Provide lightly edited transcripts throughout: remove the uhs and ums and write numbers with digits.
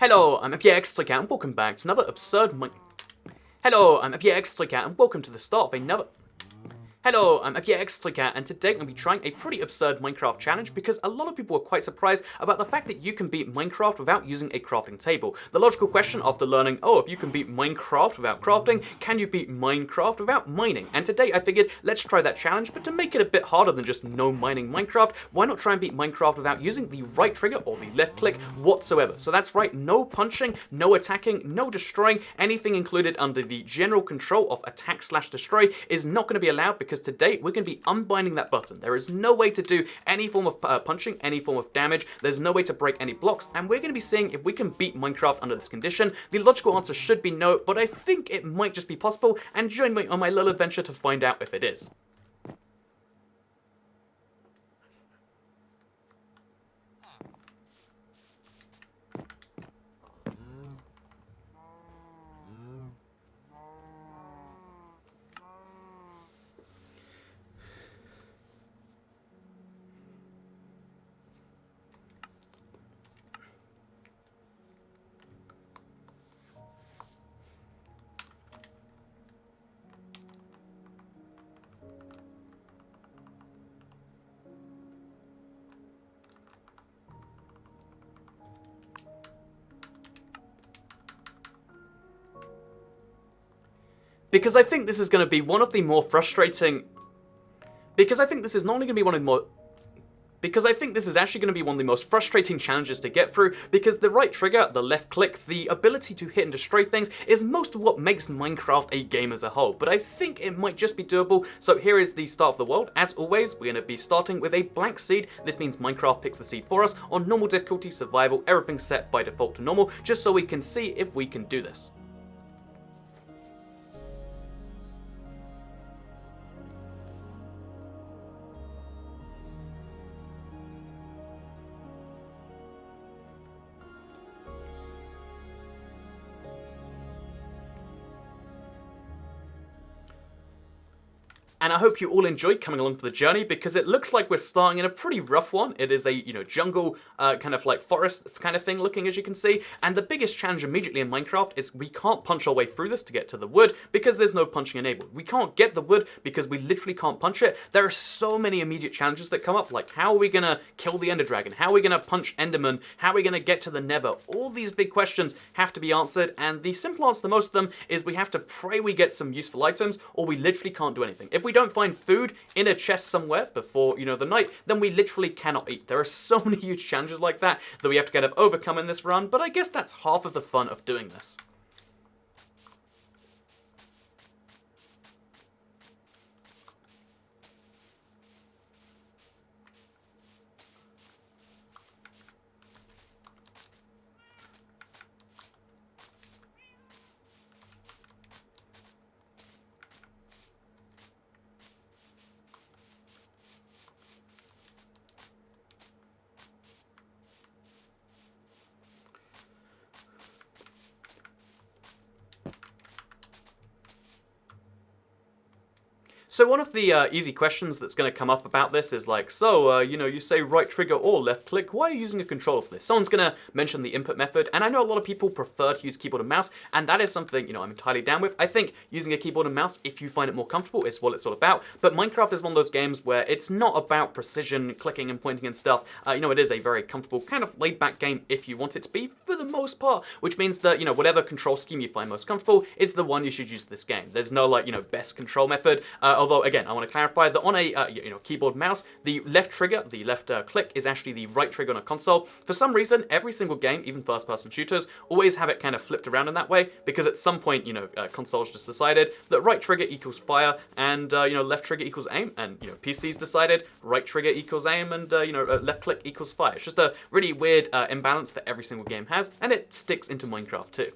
Hello, I'm FPX and welcome back to another absurd Hello, I'm FPX and welcome to the start of another Hello, I'm FPX and today I'm going to be trying a pretty absurd Minecraft challenge because a lot of people were quite surprised about the fact that you can beat Minecraft without using a crafting table. The logical question after learning, if you can beat Minecraft without crafting, can you beat Minecraft without mining? And today I figured, let's try that challenge, but to make it a bit harder than just no mining Minecraft, why not try and beat Minecraft without using the right trigger or the left click whatsoever? So that's right, no punching, no attacking, no destroying, anything included under the general control of attack/destroy is not going to be allowed because today we're going to be unbinding that button. There is no way to do any form of punching, any form of damage, there's no way to break any blocks, and we're going to be seeing if we can beat Minecraft under this condition. The logical answer should be no, but I think it might just be possible, and join me on my little adventure to find out if it is. Because I think this is going to be one of the more frustrating... Because I think this is not only going to be one of the more... Because I think this is actually going to be one of the most frustrating challenges to get through, because the right trigger, the left click, the ability to hit and destroy things is most of what makes Minecraft a game as a whole, but I think it might just be doable. So here is the start of the world. As always, we're going to be starting with a blank seed. This means Minecraft picks the seed for us. On normal difficulty, survival, everything's set by default to normal, just so we can see if we can do this. And I hope you all enjoyed coming along for the journey, because it looks like we're starting in a pretty rough one. It is a, jungle, kind of like forest kind of thing looking, as you can see. And the biggest challenge immediately in Minecraft is we can't punch our way through this to get to the wood because there's no punching enabled. We can't get the wood because we literally can't punch it. There are so many immediate challenges that come up, like how are we gonna kill the Ender Dragon? How are we gonna punch Enderman? How are we gonna get to the Nether? All these big questions have to be answered, and the simple answer to most of them is we have to pray we get some useful items, or we literally can't do anything. If we don't find food in a chest somewhere before, the night, then we literally cannot eat. There are so many huge challenges like that we have to kind of overcome in this run, but I guess that's half of the fun of doing this. So one of the easy questions that's going to come up about this is like, you say right trigger or left click, why are you using a controller for this? Someone's going to mention the input method, and I know a lot of people prefer to use keyboard and mouse, and that is something, I'm entirely down with. I think using a keyboard and mouse, if you find it more comfortable, is what it's all about. But Minecraft is one of those games where it's not about precision, clicking and pointing and stuff. It is a very comfortable, kind of laid-back game if you want it to be, for the most part, which means that, whatever control scheme you find most comfortable is the one you should use for this game. There's no, best control method, although, again, I want to clarify that on a keyboard mouse, the left trigger, the left click, is actually the right trigger on a console. For some reason, every single game, even first-person shooters, always have it kind of flipped around in that way, because at some point, consoles just decided that right trigger equals fire, and, left trigger equals aim, and, PCs decided right trigger equals aim, and, left click equals fire. It's just a really weird imbalance that every single game has, and it sticks into Minecraft too.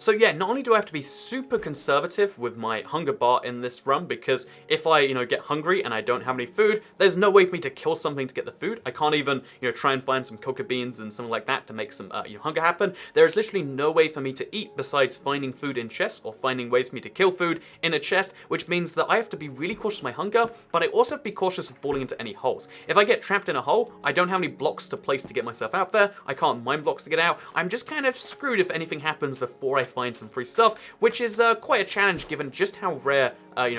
So yeah, not only do I have to be super conservative with my hunger bar in this run, because if I, get hungry and I don't have any food, there's no way for me to kill something to get the food. I can't even, try and find some coca beans and something like that to make some, hunger happen. There is literally no way for me to eat besides finding food in chests or finding ways for me to kill food in a chest, which means that I have to be really cautious of my hunger, but I also have to be cautious of falling into any holes. If I get trapped in a hole, I don't have any blocks to place to get myself out there. I can't mine blocks to get out. I'm just kind of screwed if anything happens before I find some free stuff, which is quite a challenge given just how rare,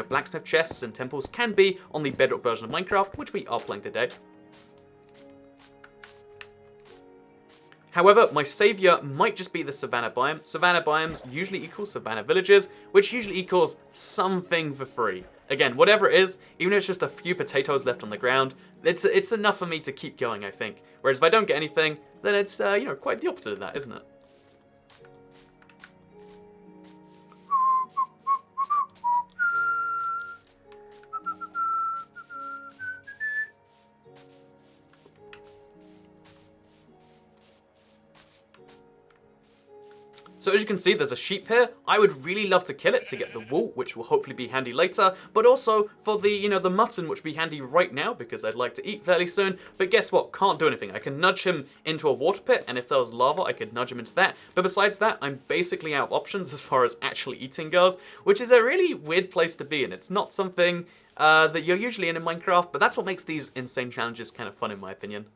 blacksmith chests and temples can be on the Bedrock version of Minecraft, which we are playing today. However, my savior might just be the Savannah biome. Savannah biomes usually equals Savannah villages, which usually equals something for free. Again, whatever it is, even if it's just a few potatoes left on the ground, it's enough for me to keep going, I think. Whereas if I don't get anything, then it's, quite the opposite of that, isn't it? So as you can see, there's a sheep here. I would really love to kill it to get the wool, which will hopefully be handy later, but also for the, the mutton, which will be handy right now because I'd like to eat fairly soon. But guess what? Can't do anything. I can nudge him into a water pit, and if there was lava, I could nudge him into that. But besides that, I'm basically out of options as far as actually eating goes, which is a really weird place to be in. It's not something that you're usually in Minecraft, but that's what makes these insane challenges kind of fun in my opinion.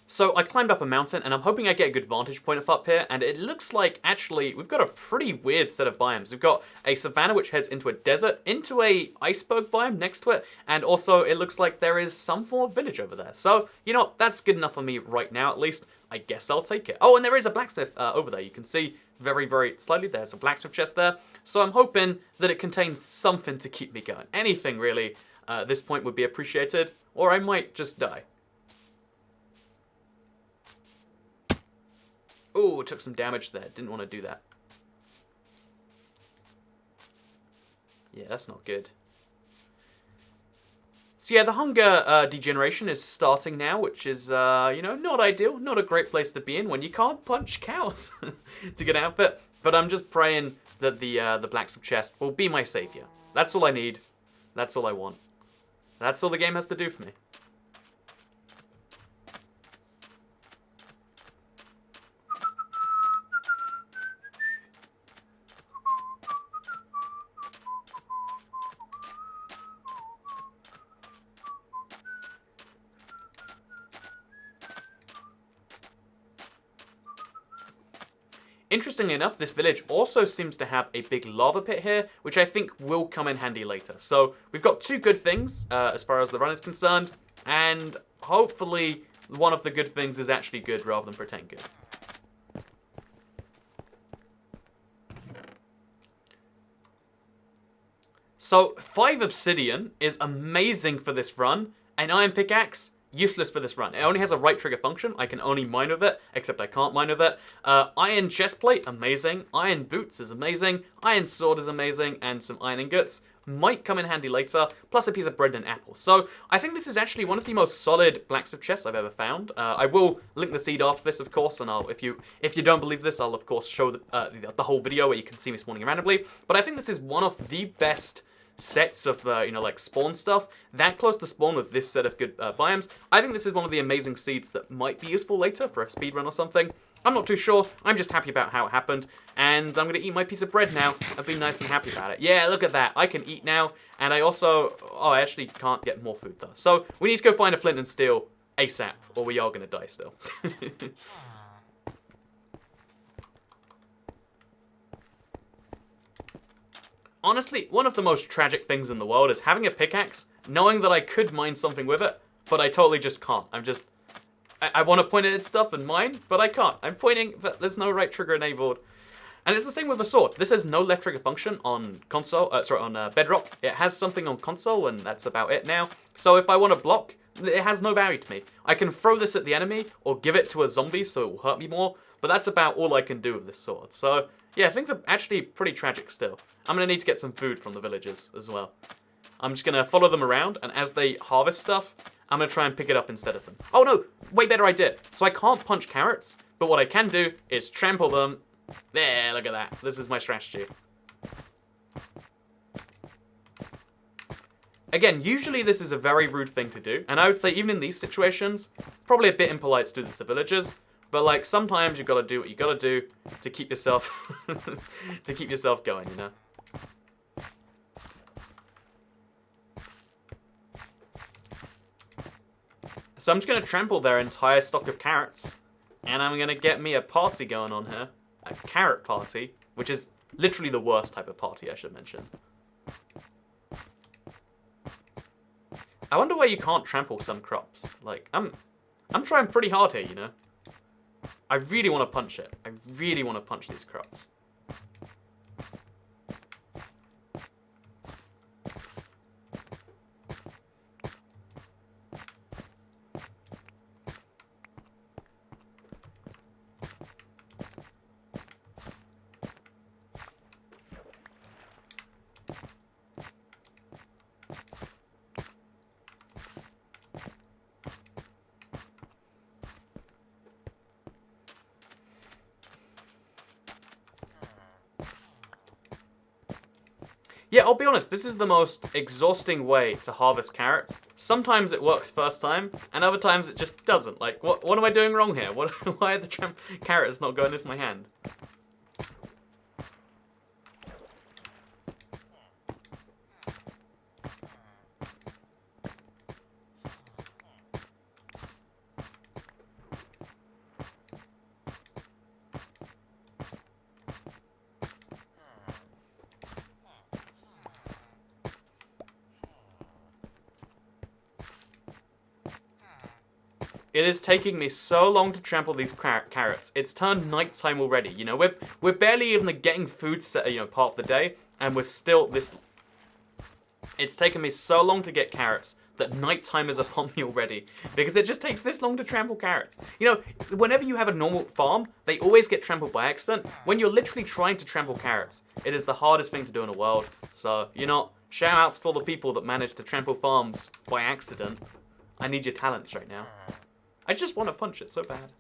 So I climbed up a mountain, and I'm hoping I get a good vantage point up here, and it looks like, actually, we've got a pretty weird set of biomes. We've got a savanna which heads into a desert, into a iceberg biome next to it, and also it looks like there is some form of village over there. So, that's good enough for me right now, at least. I guess I'll take it. Oh, and there is a blacksmith over there. You can see very, very slightly there's a blacksmith chest there. So I'm hoping that it contains something to keep me going. Anything, really, at this point would be appreciated, or I might just die. Oh, took some damage there. Didn't want to do that. Yeah, that's not good. So yeah, the hunger degeneration is starting now, which is, not ideal. Not a great place to be in when you can't punch cows to get out of it. But I'm just praying that the blacksmith chest will be my savior. That's all I need. That's all I want. That's all the game has to do for me. Interestingly enough, this village also seems to have a big lava pit here, which I think will come in handy later. So we've got two good things as far as the run is concerned, and hopefully one of the good things is actually good rather than pretend good. So 5 obsidian is amazing for this run. An iron pickaxe, useless for this run. It only has a right trigger function. I can only mine with it, except I can't mine with it. Iron chestplate, amazing. Iron boots is amazing. Iron sword is amazing. And some iron ingots might come in handy later, plus a piece of bread and an apple. So I think this is actually one of the most solid blacksmith chests I've ever found. I will link the seed after this, of course, and if you don't believe this, I'll of course show the whole video where you can see me spawning randomly. But I think this is one of the best sets of, like spawn stuff, that close to spawn with this set of good biomes. I think this is one of the amazing seeds that might be useful later for a speedrun or something. I'm not too sure. I'm just happy about how it happened, and I'm going to eat my piece of bread now and be nice and happy about it. Yeah, look at that. I can eat now, and I also... Oh, I actually can't get more food, though. So we need to go find a flint and steel ASAP, or we are going to die still. Honestly, one of the most tragic things in the world is having a pickaxe, knowing that I could mine something with it, but I totally just can't. I want to point at stuff and mine, but I can't. I'm pointing, but there's no right trigger enabled. And it's the same with the sword. This has no left trigger function on console, on Bedrock. It has something on console, and that's about it now. So if I want to block, it has no value to me. I can throw this at the enemy, or give it to a zombie so it will hurt me more, but that's about all I can do with this sword. So, yeah, things are actually pretty tragic still. I'm going to need to get some food from the villagers as well. I'm just going to follow them around, and as they harvest stuff, I'm going to try and pick it up instead of them. Oh no, way better idea. So I can't punch carrots, but what I can do is trample them. There, look at that. This is my strategy. Again, usually this is a very rude thing to do, and I would say even in these situations, probably a bit impolite to do this to villagers, but like sometimes you've got to do what you got to do to keep yourself to keep yourself going, you know. So I'm just going to trample their entire stock of carrots, and I'm going to get me a party going on here. A carrot party, which is literally the worst type of party, I should mention. I wonder why you can't trample some crops. Like, I'm trying pretty hard here, you know. I really want to punch it. I really want to punch these crops. Yeah, I'll be honest, this is the most exhausting way to harvest carrots. Sometimes it works first time, and other times it just doesn't. Like, what am I doing wrong here? Why are the carrots not going into my hand? It is taking me so long to trample these carrots. It's turned nighttime already. You know, we're barely even getting food set, you know, part of the day, and we're still this. It's taken me so long to get carrots that nighttime is upon me already because it just takes this long to trample carrots. You know, whenever you have a normal farm, they always get trampled by accident. When you're literally trying to trample carrots, it is the hardest thing to do in the world. So, you know, shout outs to all the people that manage to trample farms by accident. I need your talents right now. I just want to punch it so bad.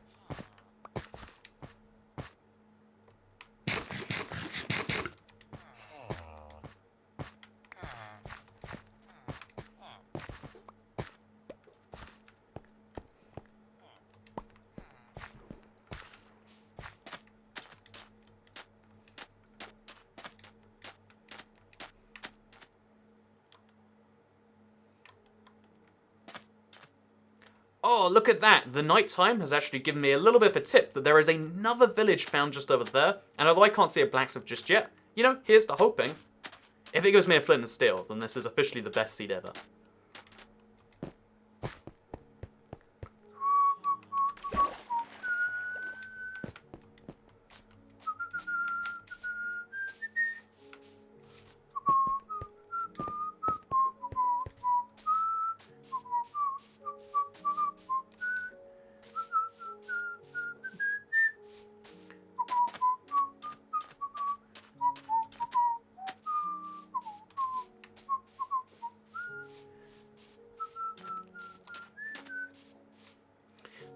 Oh, look at that. The nighttime has actually given me a little bit of a tip that there is another village found just over there. And although I can't see a blacksmith just yet, you know, here's the hoping. If it gives me a flint and steel, then this is officially the best seed ever.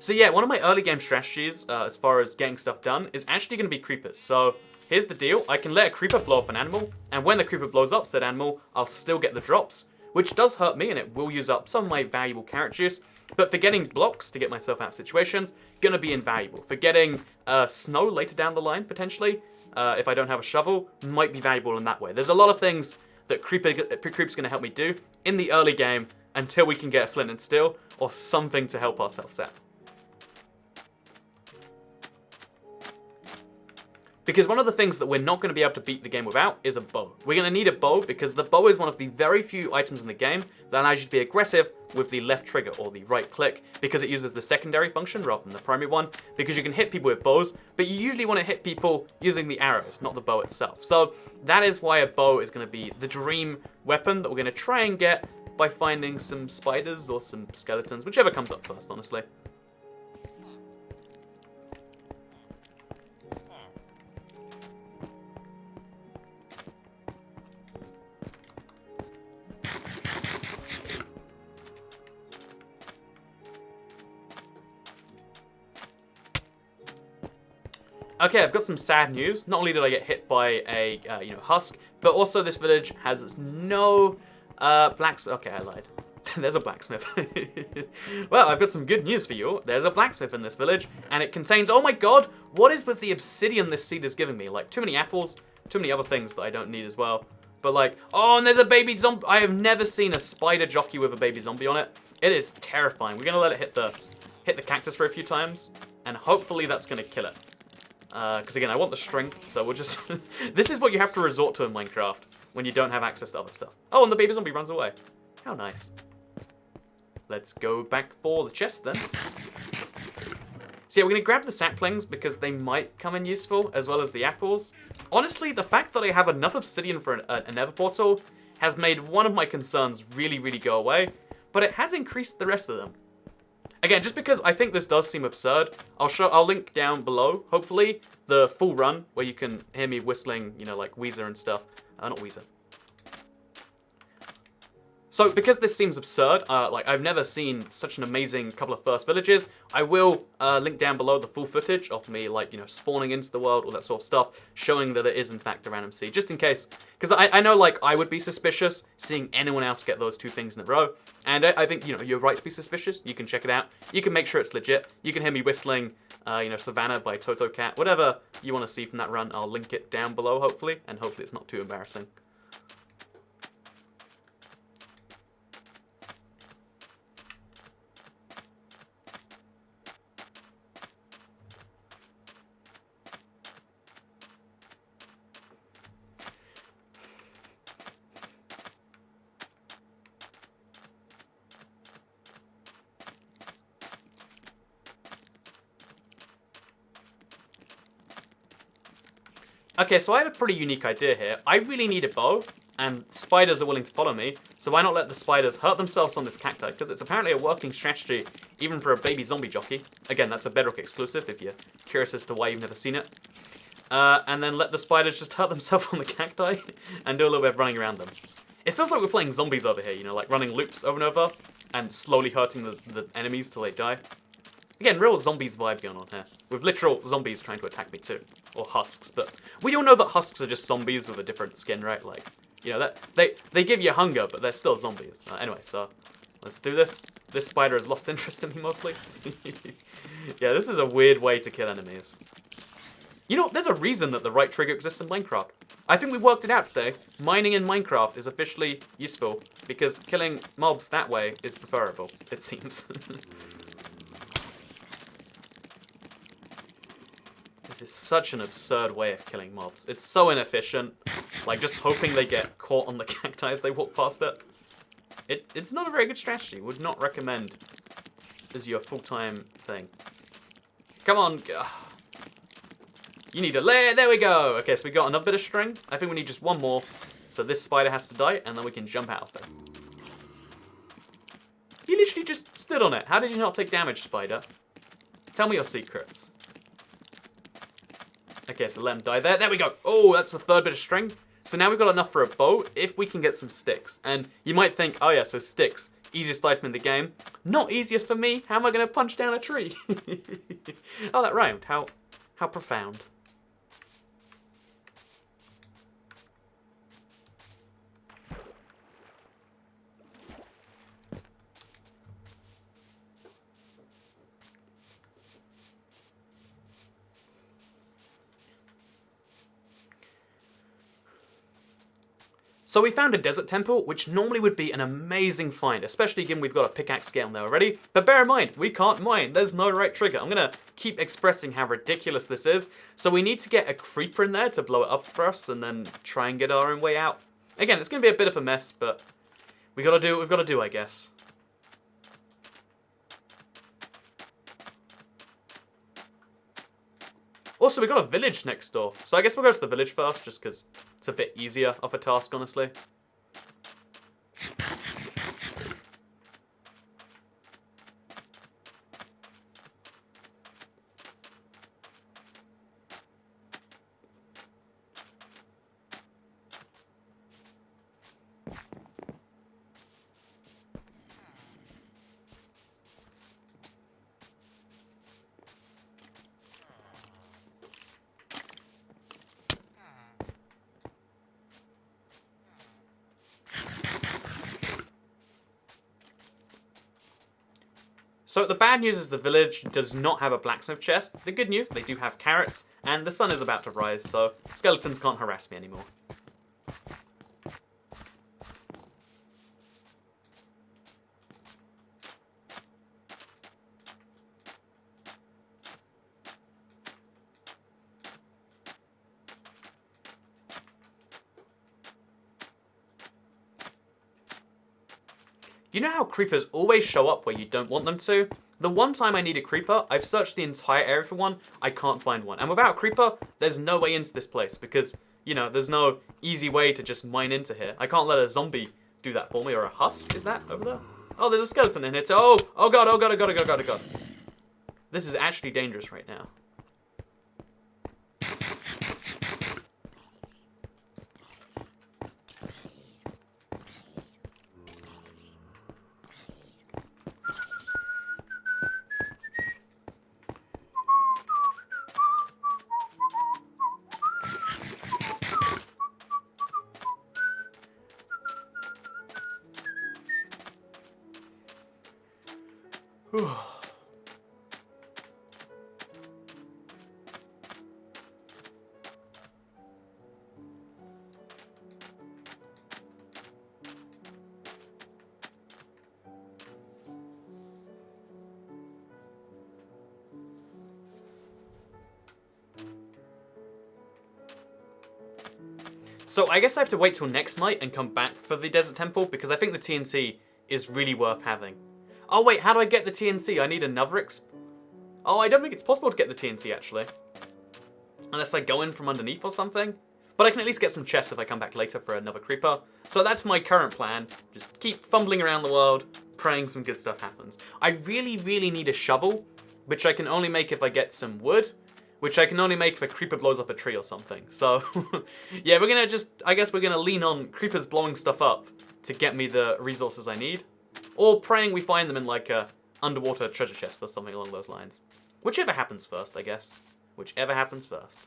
So yeah, one of my early game strategies, as far as getting stuff done, is actually going to be creepers. So here's the deal. I can let a creeper blow up an animal, and when the creeper blows up said animal, I'll still get the drops, which does hurt me, and it will use up some of my valuable carrot juice. But for getting blocks to get myself out of situations, going to be invaluable. For getting snow later down the line, potentially, if I don't have a shovel, might be valuable in that way. There's a lot of things that creep's going to help me do in the early game until we can get a flint and steel, or something to help ourselves out. Because one of the things that we're not going to be able to beat the game without is a bow. We're going to need a bow because the bow is one of the very few items in the game that allows you to be aggressive with the left trigger or the right click, because it uses the secondary function rather than the primary one, because you can hit people with bows, but you usually want to hit people using the arrows, not the bow itself. So that is why a bow is going to be the dream weapon that we're going to try and get by finding some spiders or some skeletons, whichever comes up first, honestly. Okay, I've got some sad news. Not only did I get hit by a husk, but also this village has no blacksmith. Okay, I lied. There's a blacksmith. Well, I've got some good news for you. There's a blacksmith in this village, and it contains. Oh my god, what is with the obsidian this seed is giving me? Like, too many apples, too many other things that I don't need as well. But like, oh, and there's a baby zombie. I have never seen a spider jockey with a baby zombie on it. It is terrifying. We're gonna let it hit the cactus for a few times, and hopefully that's gonna kill it. Because again, I want the strength, so we'll just... This is what you have to resort to in Minecraft when you don't have access to other stuff. Oh, and the baby zombie runs away. How nice. Let's go back for the chest then. So yeah, we're going to grab the saplings because they might come in useful, as well as the apples. Honestly, the fact that I have enough obsidian for a nether portal has made one of my concerns really, really go away, but it has increased the rest of them. Again, just because I think this does seem absurd, I'll link down below, hopefully, the full run where you can hear me whistling, you know, like Weezer and stuff. Not Weezer. So, because this seems absurd, like I've never seen such an amazing couple of first villages, I will link down below the full footage of me, like, you know, spawning into the world, all that sort of stuff, showing that it is in fact a random seed, just in case. Because I know, like, I would be suspicious seeing anyone else get those two things in a row, and I think, you know, you're right to be suspicious. You can check it out. You can make sure it's legit. You can hear me whistling, you know, Savannah by Toto Cat. Whatever you want to see from that run, I'll link it down below, hopefully, and hopefully it's not too embarrassing. Okay, so I have a pretty unique idea here. I really need a bow, and spiders are willing to follow me, so why not let the spiders hurt themselves on this cacti? Because it's apparently a working strategy, even for a baby zombie jockey. Again, that's a Bedrock exclusive, if you're curious as to why you've never seen it. And then let the spiders just hurt themselves on the cacti, and do a little bit of running around them. It feels like we're playing zombies over here, you know, like running loops over and over, and slowly hurting the enemies till they die. Again, real zombies vibe going on here, with literal zombies trying to attack me too. Or husks, but we all know that husks are just zombies with a different skin, right? Like, you know, that they give you hunger, but they're still zombies. Anyway, so let's do this. This spider has lost interest in me mostly. Yeah, this is a weird way to kill enemies. You know, there's a reason that the right trigger exists in Minecraft. I think we worked it out today. Mining in Minecraft is officially useful because killing mobs that way is preferable, it seems. This is such an absurd way of killing mobs. It's so inefficient. Like, just hoping they get caught on the cacti as they walk past it. It's not a very good strategy. Would not recommend as your full-time thing. Come on. You need a layer. There we go. Okay, so we got another bit of string. I think we need just one more. So this spider has to die, and then we can jump out of it. You literally just stood on it. How did you not take damage, spider? Tell me your secrets. Okay, so let him die there. There we go. Oh, that's the third bit of string. So now we've got enough for a bow if we can get some sticks. And you might think, oh yeah, so sticks. Easiest item in the game. Not easiest for me. How am I going to punch down a tree? Oh, that rhymed. How profound. So we found a desert temple, which normally would be an amazing find, especially given we've got a pickaxe scale there already. But bear in mind, we can't mine. There's no right trigger. I'm going to keep expressing how ridiculous this is. So we need to get a creeper in there to blow it up for us and then try and get our own way out. Again, it's going to be a bit of a mess, but we got to do what we've got to do, I guess. Also, we got a village next door. So I guess we'll go to the village first, just because it's a bit easier of a task, honestly. So the bad news is the village does not have a blacksmith chest. The good news, they do have carrots, and the sun is about to rise, so skeletons can't harass me anymore. You know how creepers always show up where you don't want them to? The one time I need a creeper, I've searched the entire area for one, I can't find one. And without a creeper, there's no way into this place because, you know, there's no easy way to just mine into here. I can't let a zombie do that for me, or a husk. Is that over there? Oh, there's a skeleton in here too. Oh god, oh god, oh god, oh god, oh god. This is actually dangerous right now. So I guess I have to wait till next night and come back for the desert temple because I think the TNT is really worth having. Oh wait, how do I get the TNT? I need another Oh, I don't think it's possible to get the TNT actually. Unless I go in from underneath or something. But I can at least get some chests if I come back later for another creeper. So that's my current plan. Just keep fumbling around the world, praying some good stuff happens. I really, really need a shovel, which I can only make if I get some wood, which I can only make if a creeper blows up a tree or something. So, yeah, we're gonna I guess we're gonna lean on creepers blowing stuff up to get me the resources I need. Or praying we find them in like a underwater treasure chest or something along those lines. Whichever happens first, I guess. Whichever happens first.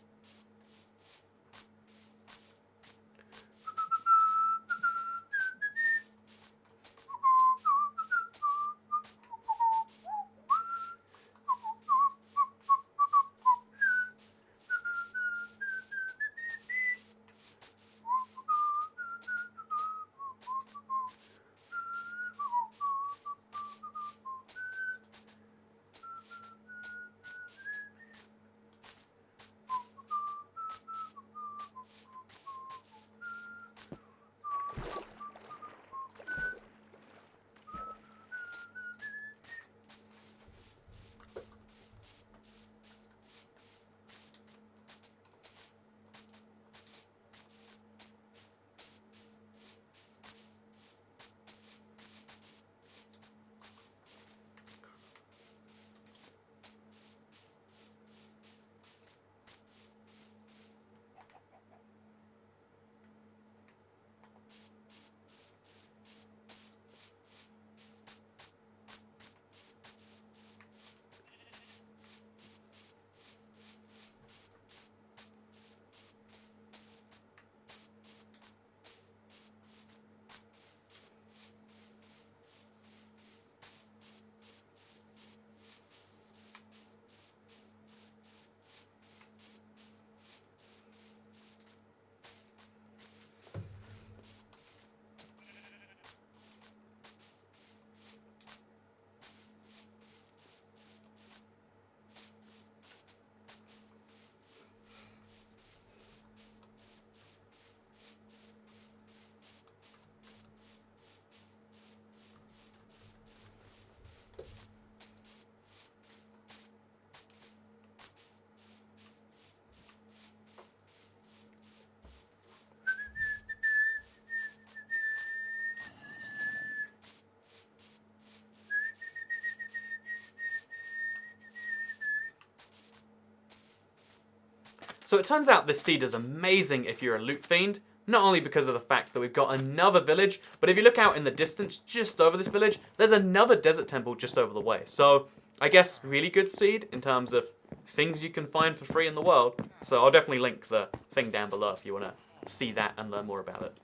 So it turns out this seed is amazing if you're a loot fiend, not only because of the fact that we've got another village, but if you look out in the distance just over this village, there's another desert temple just over the way. So I guess really good seed in terms of things you can find for free in the world. So I'll definitely link the thing down below if you want to see that and learn more about it.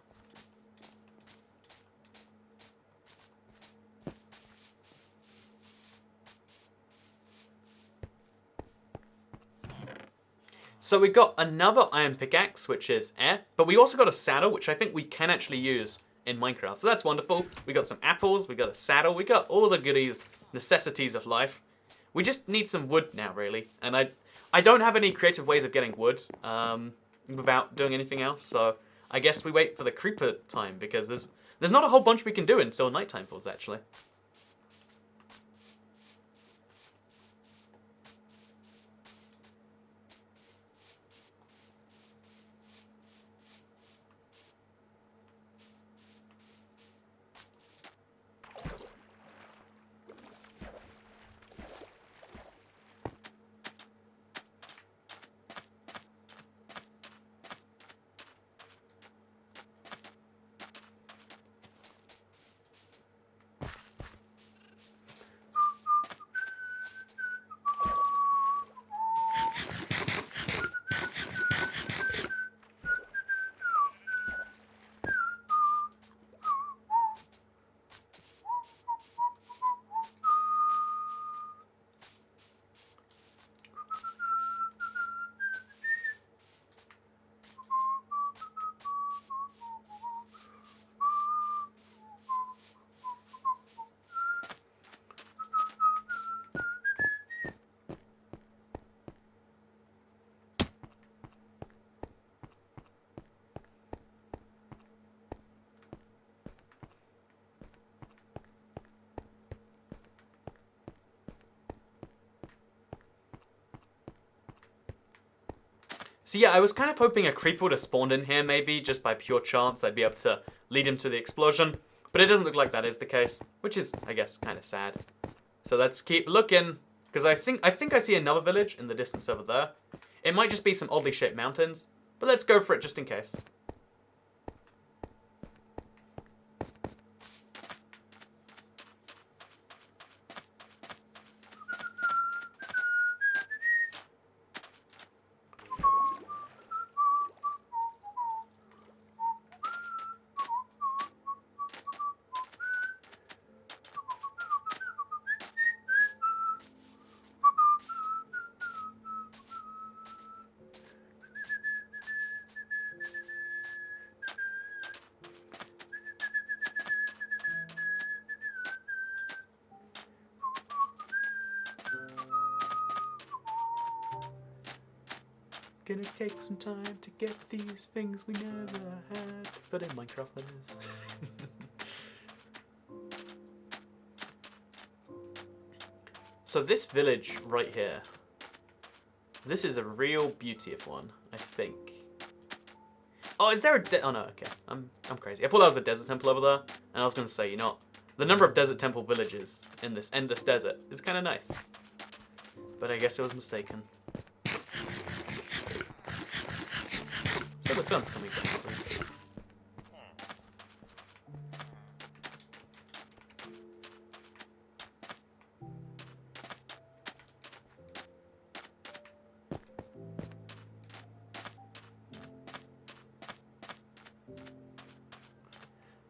So we got another iron pickaxe, which is air, but we also got a saddle, which I think we can actually use in Minecraft. So that's wonderful. We got some apples, we got a saddle, we got all the goodies, necessities of life. We just need some wood now, really. And I don't have any creative ways of getting wood without doing anything else, so I guess we wait for the creeper time, because there's not a whole bunch we can do until nighttime falls, actually. So yeah, I was kind of hoping a creeper would have spawned in here, maybe, just by pure chance. I'd be able to lead him to the explosion. But it doesn't look like that is the case, which is, I guess, kind of sad. So let's keep looking, because I think I see another village in the distance over there. It might just be some oddly shaped mountains, but let's go for it just in case. Gonna take some time to get these things we never had. But in Minecraft, that is. So this village right here, this is a real beauty of one, I think. Oh, is there a oh no, okay. I'm crazy. I thought that was a desert temple over there, and I was gonna say, you know, the number of desert temple villages in this endless desert is kind of nice. But I guess I was mistaken. So the sun's coming down.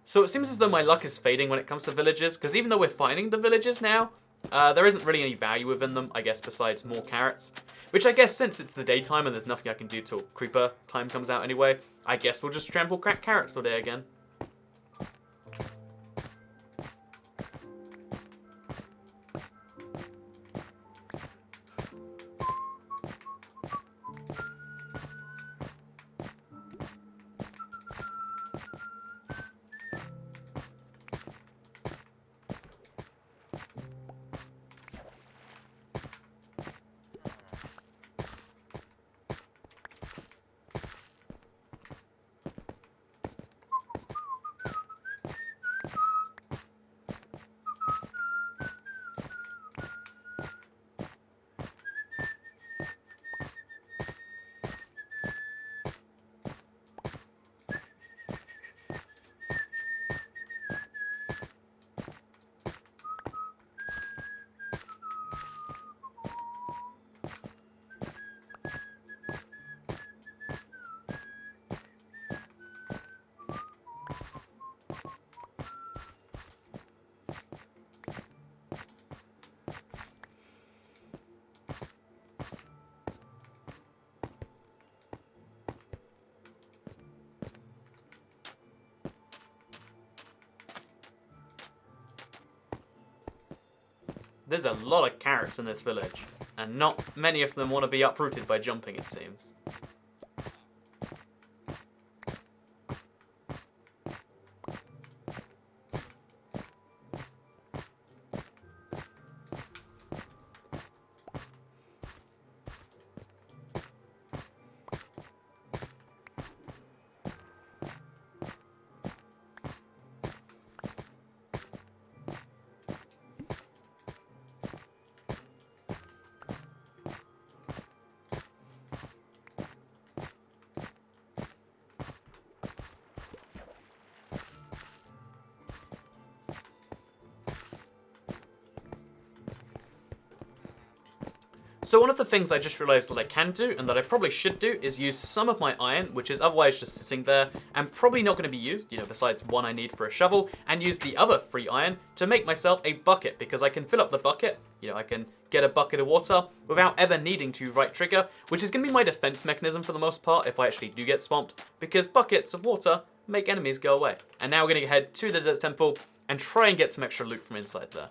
So it seems as though my luck is fading when it comes to villages, because even though we're finding the villages now, there isn't really any value within them, I guess, besides more carrots. Which I guess, since it's the daytime and there's nothing I can do till creeper time comes out anyway, I guess we'll just trample crack carrots all day again. There's a lot of carrots in this village, and not many of them want to be uprooted by jumping, it seems. So one of the things I just realised that I can do, and that I probably should do, is use some of my iron, which is otherwise just sitting there, and probably not going to be used, besides one I need for a shovel, and use the other 3 iron to make myself a bucket, because I can fill up the bucket, I can get a bucket of water without ever needing to right trigger, which is going to be my defense mechanism for the most part if I actually do get swamped, because buckets of water make enemies go away. And now we're going to head to the Desert Temple and try and get some extra loot from inside there.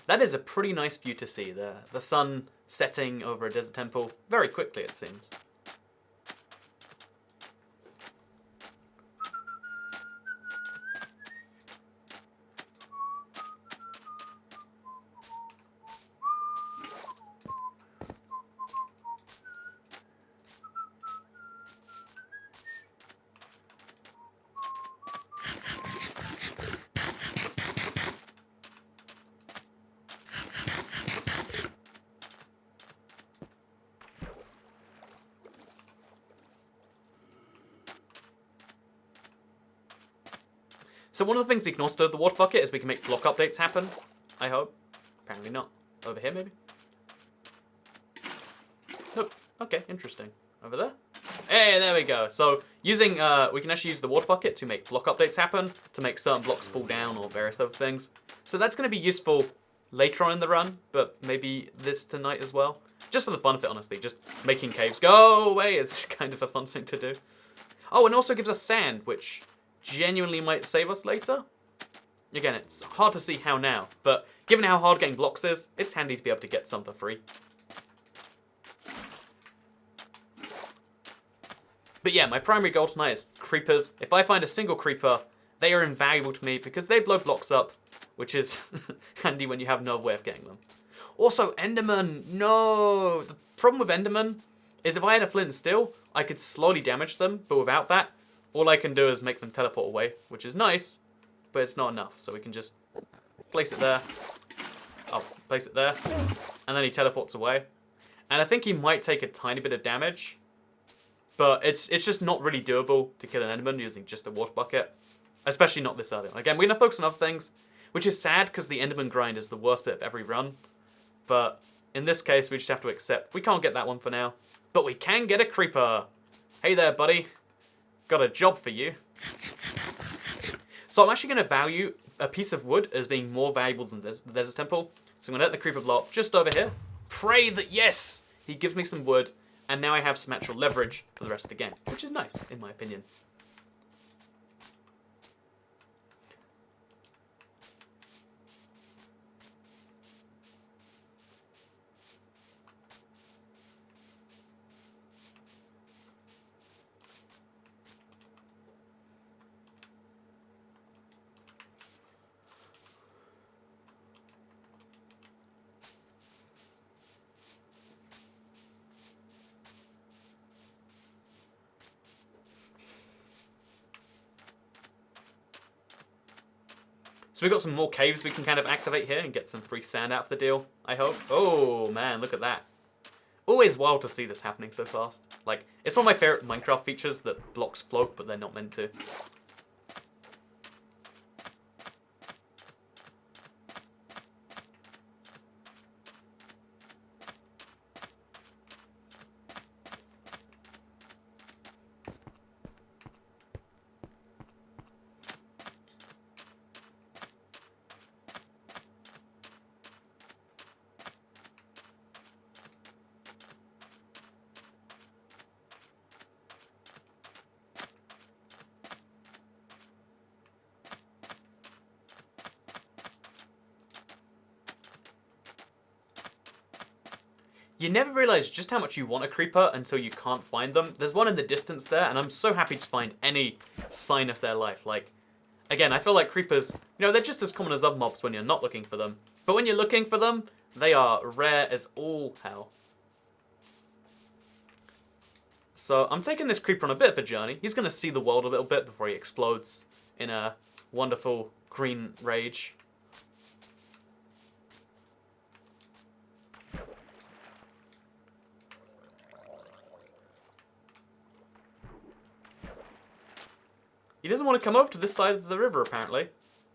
That is a pretty nice view to see there. The sun setting over a desert temple very quickly, it seems. So one of the things we can also do with the water bucket is we can make block updates happen, I hope. Apparently not. Over here, maybe? Nope. Okay, interesting. Over there? Hey, there we go. So using, we can actually use the water bucket to make block updates happen, to make certain blocks fall down or various other things. So that's going to be useful later on in the run, but maybe this tonight as well. Just for the fun of it, honestly. Just making caves go away is kind of a fun thing to do. Oh, and also gives us sand, which genuinely might save us later. Again, it's hard to see how now, but given how hard getting blocks is, it's handy to be able to get some for free. But yeah, my primary goal tonight is creepers. If I find a single creeper, they are invaluable to me because they blow blocks up, which is handy when you have no way of getting them. Also, Enderman, no! The problem with Enderman is if I had a flint and steel, I could slowly damage them, but without that, all I can do is make them teleport away, which is nice, but it's not enough. So we can just place it there. Oh, place it there. And then he teleports away. And I think he might take a tiny bit of damage, but it's just not really doable to kill an Enderman using just a water bucket, especially not this early on. Again, we're going to focus on other things, which is sad because the Enderman grind is the worst bit of every run. But in this case, we just have to accept we can't get that one for now, but we can get a creeper. Hey there, buddy. Got a job for you. So I'm actually going to value a piece of wood as being more valuable than the Desert Temple. So I'm going to let the creeper blow up just over here. Pray that, yes, he gives me some wood. And now I have some actual leverage for the rest of the game, which is nice, in my opinion. So we've got some more caves we can kind of activate here and get some free sand out of the deal, I hope. Oh, man, look at that. Always wild to see this happening so fast. Like, it's one of my favorite Minecraft features that blocks float, but they're not meant to. You never realize just how much you want a creeper until you can't find them. There's one in the distance there, and I'm so happy to find any sign of their life. Like, again, I feel like creepers, you know, they're just as common as other mobs when you're not looking for them. But when you're looking for them, they are rare as all hell. So I'm taking this creeper on a bit of a journey. He's going to see the world a little bit before he explodes in a wonderful green rage. He doesn't want to come over to this side of the river, apparently.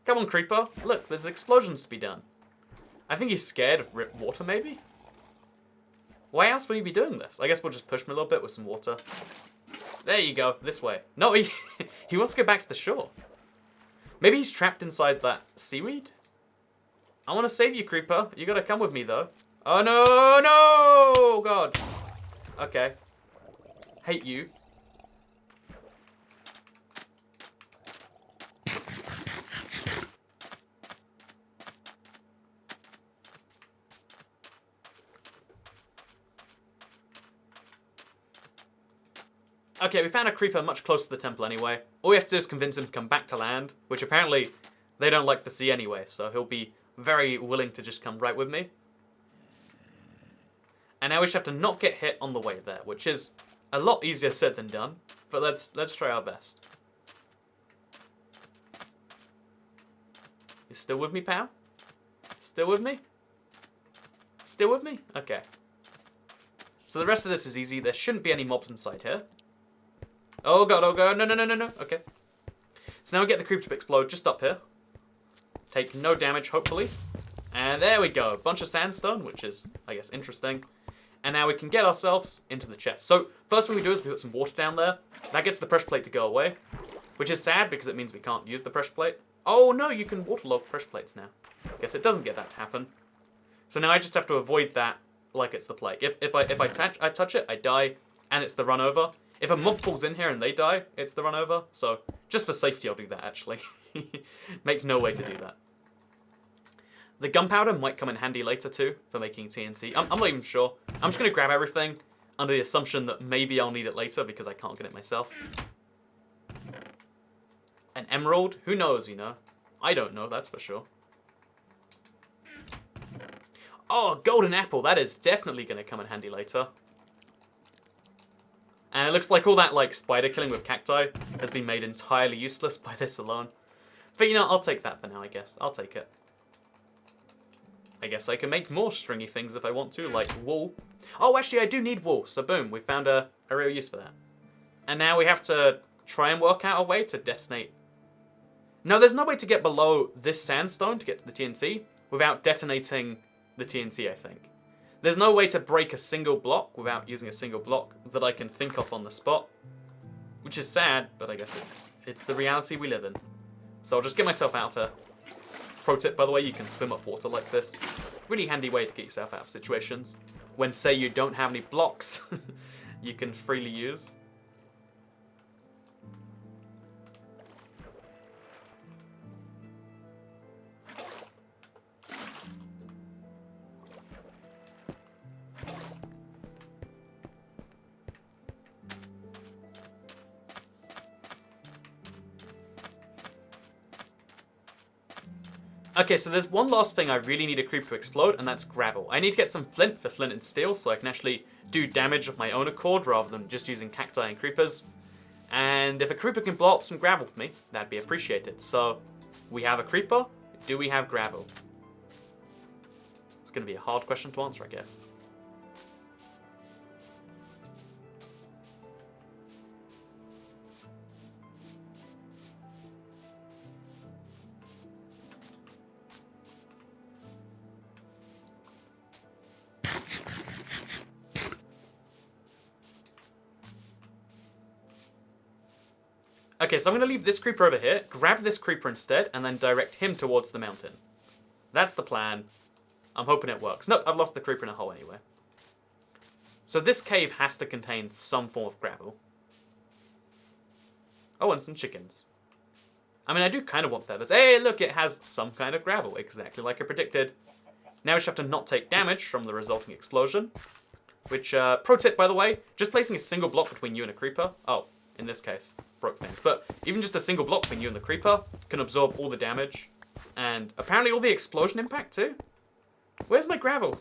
Come on, creeper. Look, there's explosions to be done. I think he's scared of water, maybe? Why else would he be doing this? I guess we'll just push him a little bit with some water. There you go, this way. No, he wants to go back to the shore. Maybe he's trapped inside that seaweed? I want to save you, creeper. You gotta come with me, though. Oh, no, no! God. Okay. Hate you. Okay, we found a creeper much closer to the temple anyway. All we have to do is convince him to come back to land, which apparently they don't like the sea anyway, so he'll be very willing to just come right with me. And now we just have to not get hit on the way there, which is a lot easier said than done, but let's try our best. You still with me, pal? Still with me? Still with me? Okay. So the rest of this is easy. There shouldn't be any mobs inside here. Oh god, no, no, no, no, no. Okay. So now we get the creeper to explode just up here. Take no damage, hopefully. And there we go. A bunch of sandstone, which is, I guess, interesting. And now we can get ourselves into the chest. So first thing we do is we put some water down there. That gets the pressure plate to go away. Which is sad because it means we can't use the pressure plate. Oh no, you can waterlog pressure plates now. Guess it doesn't get that to happen. So now I just have to avoid that like it's the plague. If I touch it, I die, and it's the run over. If a mob falls in here and they die, it's the run over. So just for safety, I'll do that actually. Make no way to do that. The gunpowder might come in handy later too for making TNT. I'm not even sure. I'm just going to grab everything under the assumption that maybe I'll need it later because I can't get it myself. An emerald? Who knows, you know? I don't know, that's for sure. Oh, golden apple. That is definitely going to come in handy later. And it looks like all that like spider killing with cacti has been made entirely useless by this alone. But you know, I'll take that for now, I guess. I'll take it. I guess I can make more stringy things if I want to, like wool. Oh, actually, I do need wool. So boom, we found a real use for that. And now we have to try and work out a way to detonate. No, there's no way to get below this sandstone to get to the TNT without detonating the TNT, I think. There's no way to break a single block without using a single block that I can think of on the spot. Which is sad, but I guess it's the reality we live in. So I'll just get myself out of here. Pro tip, by the way, you can swim up water like this. Really handy way to get yourself out of situations. When, say, you don't have any blocks, you can freely use. Okay, so there's one last thing I really need a creeper to explode, and that's gravel. I need to get some flint for flint and steel so I can actually do damage of my own accord rather than just using cacti and creepers. And if a creeper can blow up some gravel for me, that'd be appreciated. So, we have a creeper. Do we have gravel? It's going to be a hard question to answer, I guess. Okay, so I'm going to leave this creeper over here, grab this creeper instead, and then direct him towards the mountain. That's the plan. I'm hoping it works. Nope, I've lost the creeper in a hole anyway. So this cave has to contain some form of gravel. Oh, and some chickens. I mean, I do kind of want feathers. Hey, look, it has some kind of gravel, exactly like I predicted. Now we just have to not take damage from the resulting explosion. Which, pro tip, by the way, just placing a single block between you and a creeper, oh, in this case, broke things, but even just a single block between you and the creeper can absorb all the damage, and apparently all the explosion impact too. Where's my gravel?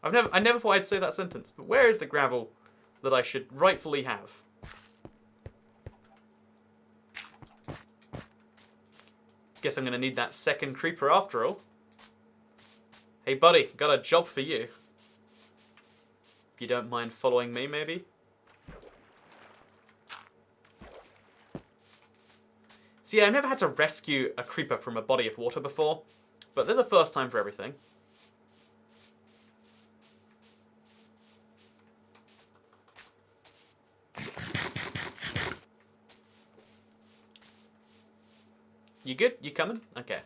I never thought I'd say that sentence, but where is the gravel that I should rightfully have? Guess I'm gonna need that second creeper after all. Hey buddy, got a job for you. If you don't mind following me, maybe? See, I never had to rescue a creeper from a body of water before, but there's a first time for everything. You good? You coming? Okay.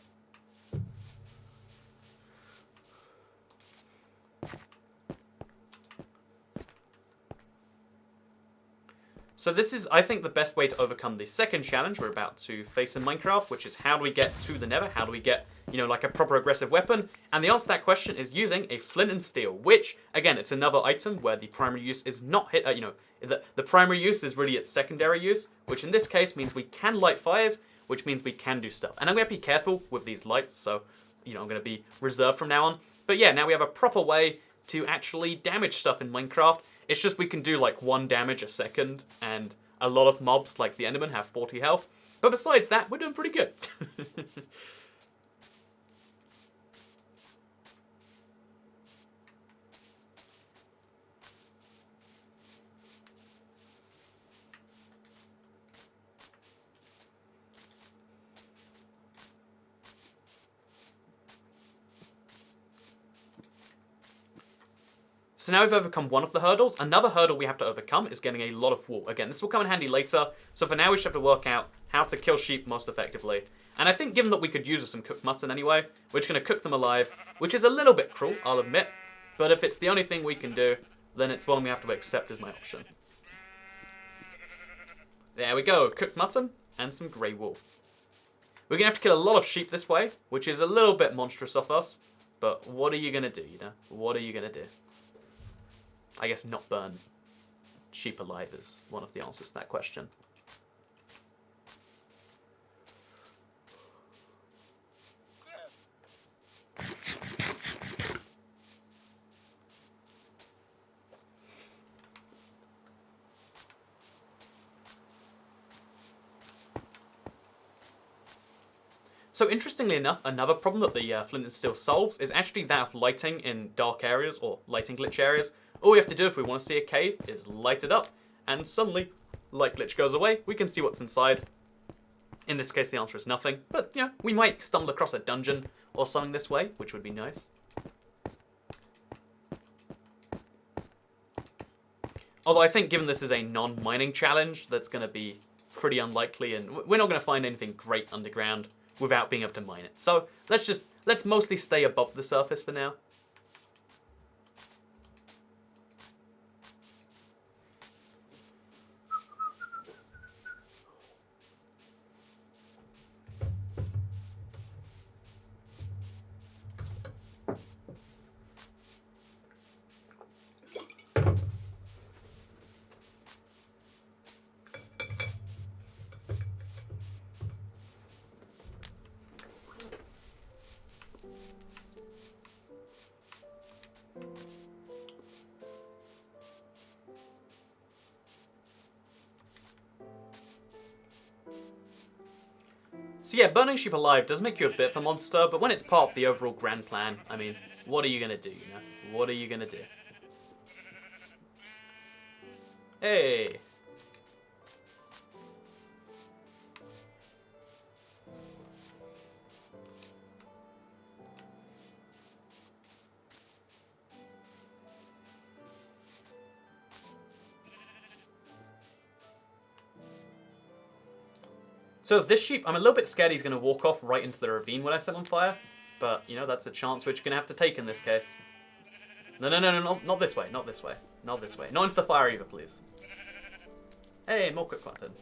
So this is, I think, the best way to overcome the second challenge we're about to face in Minecraft, which is how do we get to the Nether? How do we get, you know, like a proper aggressive weapon? And the answer to that question is using a flint and steel, which, again, it's another item where the primary use is not hit, you know, the primary use is really its secondary use, which in this case means we can light fires, which means we can do stuff. And I'm going to be careful with these lights, so, you know, I'm going to be reserved from now on. But yeah, now we have a proper way to actually damage stuff in Minecraft. It's just we can do like 1 damage a second, and a lot of mobs like the Enderman have 40 health. But besides that, we're doing pretty good. So now we've overcome one of the hurdles. Another hurdle we have to overcome is getting a lot of wool. Again, this will come in handy later. So for now, we just have to work out how to kill sheep most effectively. And I think given that we could use some cooked mutton anyway, we're just going to cook them alive, which is a little bit cruel, I'll admit. But if it's the only thing we can do, then it's one we have to accept as my option. There we go, cooked mutton and some grey wool. We're going to have to kill a lot of sheep this way, which is a little bit monstrous of us. But what are you going to do, you know? What are you going to do? I guess not burn sheep alive is one of the answers to that question. So interestingly enough, another problem that the flint and steel solves is actually that of lighting in dark areas or lighting glitch areas. All we have to do if we want to see a cave is light it up, and suddenly, light glitch goes away, we can see what's inside. In this case, the answer is nothing, but, you know, we might stumble across a dungeon or something this way, which would be nice. Although I think given this is a non-mining challenge, that's going to be pretty unlikely, and we're not going to find anything great underground without being able to mine it. So let's mostly stay above the surface for now. So yeah, burning sheep alive does make you a bit of a monster, but when it's part of the overall grand plan, I mean, what are you gonna do, you know? What are you gonna do? Hey! So this sheep, I'm a little bit scared he's going to walk off right into the ravine when I set on fire. But, you know, that's a chance which you're going to have to take in this case. No, not this way, not this way. Not this way. Not into the fire either, please. Hey, more quick button.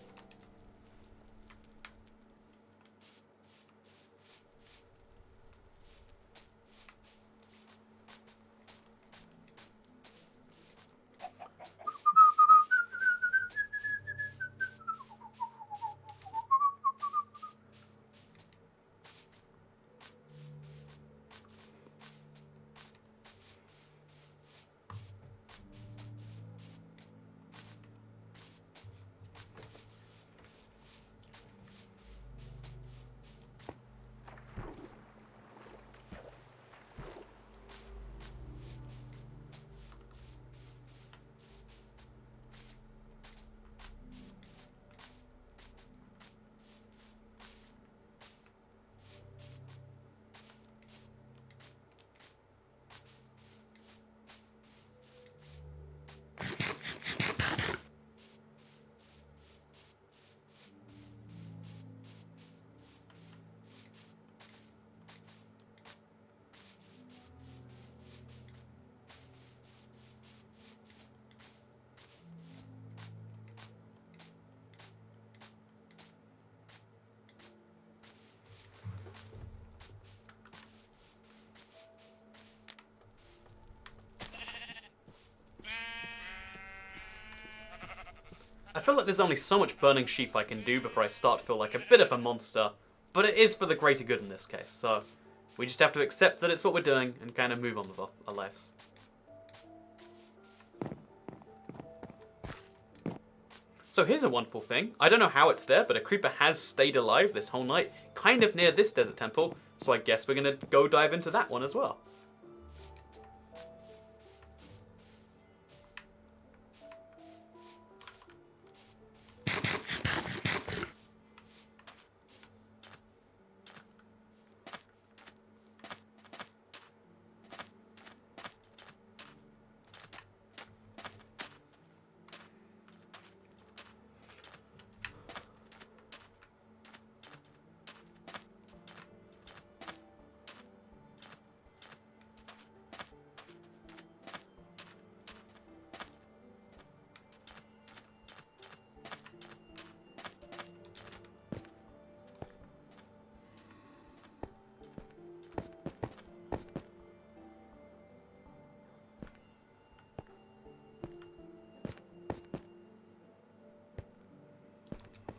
feel like there's only so much burning sheep I can do before I start to feel like a bit of a monster. But it is for the greater good in this case, so we just have to accept that it's what we're doing and kind of move on with our lives. So here's a wonderful thing. I don't know how it's there, but a creeper has stayed alive this whole night, kind of near this desert temple, so I guess we're going to go dive into that one as well.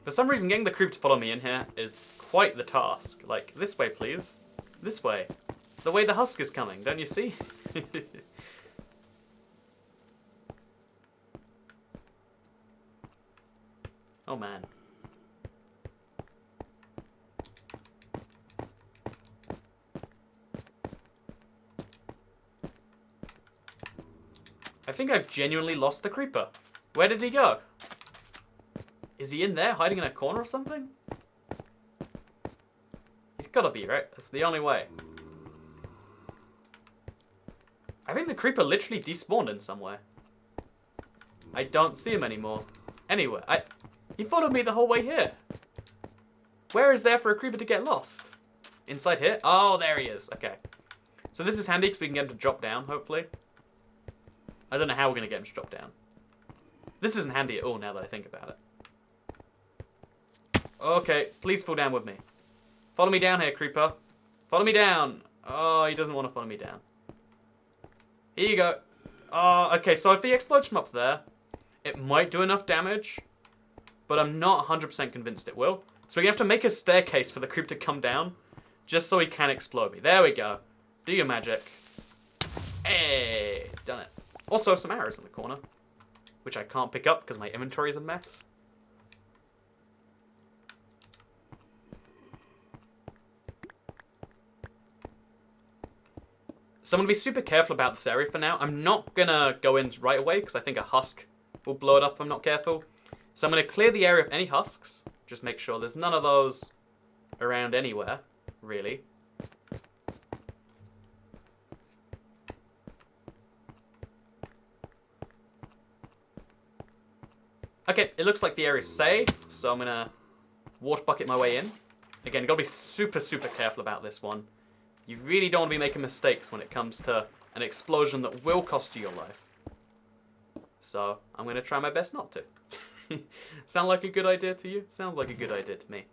For some reason, getting the creep to follow me in here is quite the task. Like, this way, please. This way. The way the husk is coming, don't you see? Oh, man. I think I've genuinely lost the creeper. Where did he go? Is he in there, hiding in a corner or something? He's gotta be, right? That's the only way. I think the creeper literally despawned in somewhere. I don't see him anymore. Anyway, he followed me the whole way here. Where is there for a creeper to get lost? Inside here? Oh, there he is. Okay. So this is handy because we can get him to drop down, hopefully. I don't know how we're going to get him to drop down. This isn't handy at all now that I think about it. Okay, please fall down with me. Follow me down here, creeper. Follow me down. Oh, he doesn't want to follow me down. Here you go. Oh, okay, so if he explodes from up there, it might do enough damage, but I'm not 100% convinced it will. So we're going to have to make a staircase for the creep to come down, just so he can explode me. There we go. Do your magic. Hey, done it. Also, some arrows in the corner, which I can't pick up because my inventory is a mess. So I'm going to be super careful about this area for now. I'm not going to go in right away because I think a husk will blow it up if I'm not careful. So I'm going to clear the area of any husks. Just make sure there's none of those around anywhere, really. Okay, it looks like the area's safe, so I'm going to water bucket my way in. Again, you've got to be super, super careful about this one. You really don't want to be making mistakes when it comes to an explosion that will cost you your life. So, I'm going to try my best not to. Sound like a good idea to you? Sounds like a good idea to me.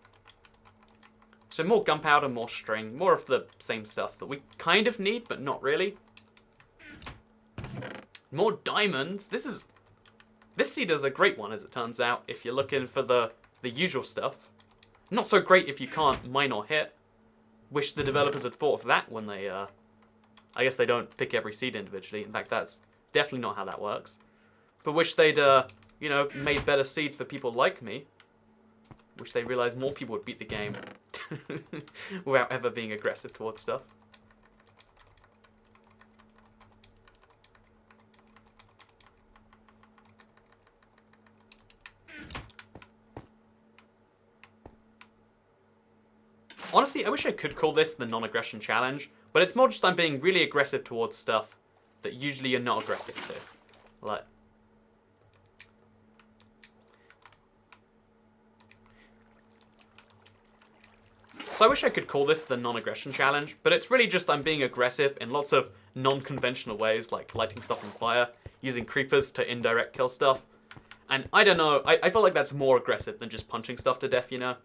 So more gunpowder, more string, more of the same stuff that we kind of need, but not really. More diamonds. This seed is a great one, as it turns out, if you're looking for the usual stuff. Not so great if you can't mine or hit. Wish the developers had thought of that when they, I guess they don't pick every seed individually. In fact, that's definitely not how that works. But wish they'd, you know, made better seeds for people like me. Wish they realized more people would beat the game without ever being aggressive towards stuff. Honestly, I wish I could call this the non-aggression challenge, but it's more just I'm being really aggressive towards stuff that usually you're not aggressive to. Like, so I wish I could call this the non-aggression challenge, but it's really just I'm being aggressive in lots of non-conventional ways, like lighting stuff on fire, using creepers to indirect kill stuff. And I don't know, I feel like that's more aggressive than just punching stuff to death, you know?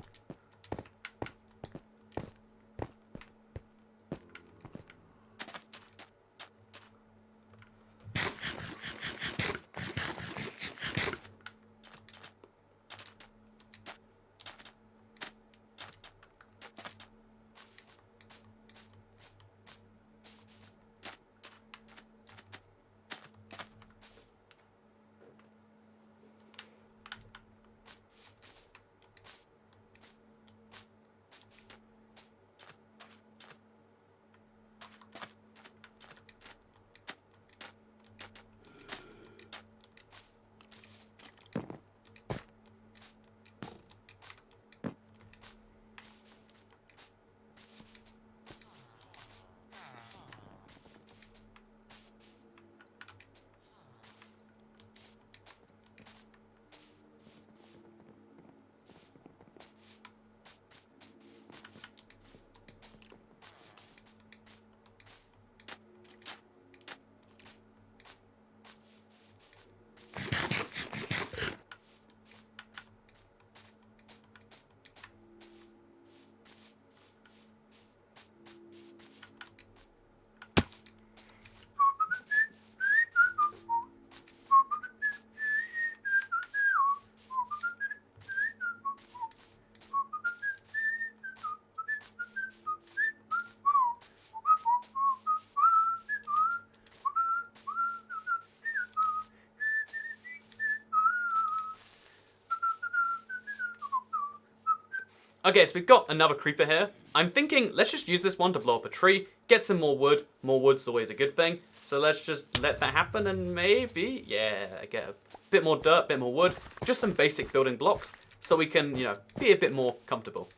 Okay, so we've got another creeper here. I'm thinking, let's just use this one to blow up a tree, get some more wood. More wood's always a good thing. So let's just let that happen and maybe, yeah, get a bit more dirt, bit more wood. Just some basic building blocks so we can, you know, be a bit more comfortable.